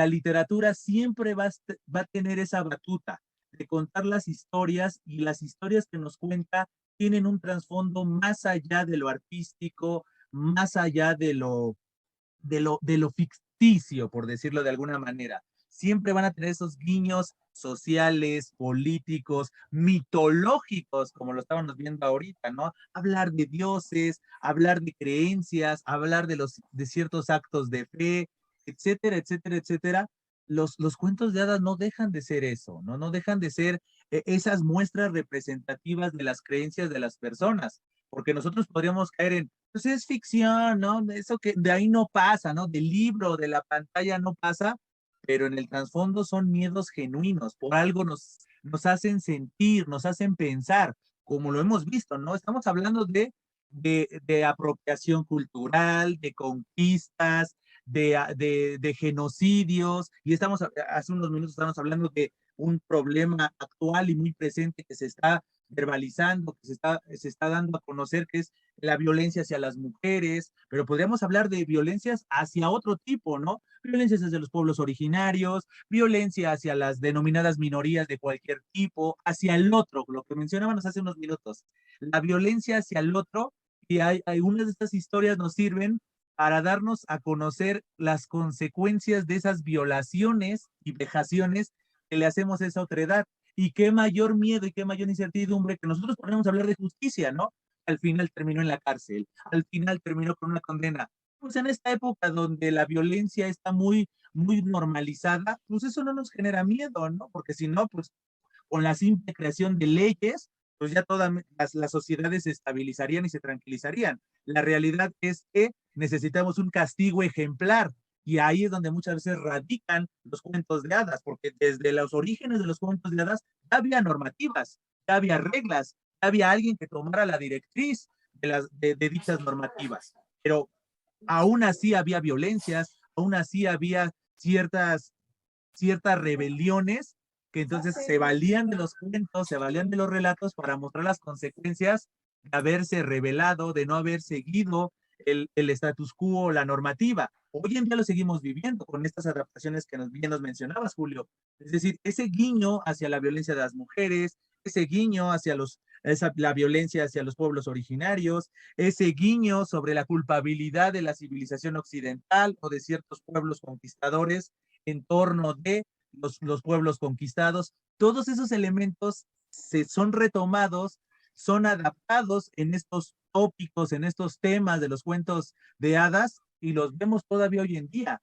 la literatura siempre va a tener esa batuta de contar las historias, y las historias que nos cuenta tienen un trasfondo más allá de lo artístico, más allá de lo ficticio, por decirlo de alguna manera. Siempre van a tener esos guiños sociales, políticos, mitológicos, como lo estábamos viendo ahorita, ¿no? Hablar de dioses, hablar de creencias, hablar de ciertos actos de fe, etcétera, etcétera, etcétera. Los cuentos de hadas no dejan de ser eso, ¿no? No dejan de ser esas muestras representativas de las creencias de las personas, porque nosotros podríamos caer en, pues es ficción, ¿no? Eso que de ahí no pasa, ¿no? Del libro, de la pantalla no pasa, pero en el trasfondo son miedos genuinos, por algo nos hacen sentir, nos hacen pensar, como lo hemos visto, ¿no? Estamos hablando de apropiación cultural, de conquistas, de genocidios, y hace unos minutos estamos hablando de un problema actual y muy presente que se está verbalizando, que se está dando a conocer, que es la violencia hacia las mujeres, pero podríamos hablar de violencias hacia otro tipo, ¿no? Violencias hacia los pueblos originarios, violencia hacia las denominadas minorías de cualquier tipo, hacia el otro, lo que mencionábamos hace unos minutos, la violencia hacia el otro, y hay unas de estas historias nos sirven para darnos a conocer las consecuencias de esas violaciones y vejaciones que le hacemos a esa otra edad. Y qué mayor miedo y qué mayor incertidumbre que nosotros podemos hablar de justicia, ¿no? Al final terminó en la cárcel, al final terminó con una condena. Pues en esta época donde la violencia está muy, muy normalizada, pues eso no nos genera miedo, ¿no? Porque si no, pues con la simple creación de leyes, pues ya todas las sociedades se estabilizarían y se tranquilizarían. La realidad es que necesitamos un castigo ejemplar, y ahí es donde muchas veces radican los cuentos de hadas, porque desde los orígenes de los cuentos de hadas ya había normativas, ya había reglas, ya había alguien que tomara la directriz de dichas normativas, pero aún así había violencias, aún así había ciertas rebeliones que entonces se valían de los cuentos, se valían de los relatos para mostrar las consecuencias de haberse rebelado, de no haber seguido el status quo, la normativa. Hoy en día lo seguimos viviendo con estas adaptaciones que bien nos mencionabas, Julio. Es decir, ese guiño hacia la violencia de las mujeres, ese guiño hacia la violencia hacia los pueblos originarios, ese guiño sobre la culpabilidad de la civilización occidental o de ciertos pueblos conquistadores en torno de los pueblos conquistados. Todos esos elementos son retomados, son adaptados en estos tópicos, en estos temas de los cuentos de hadas, y los vemos todavía hoy en día.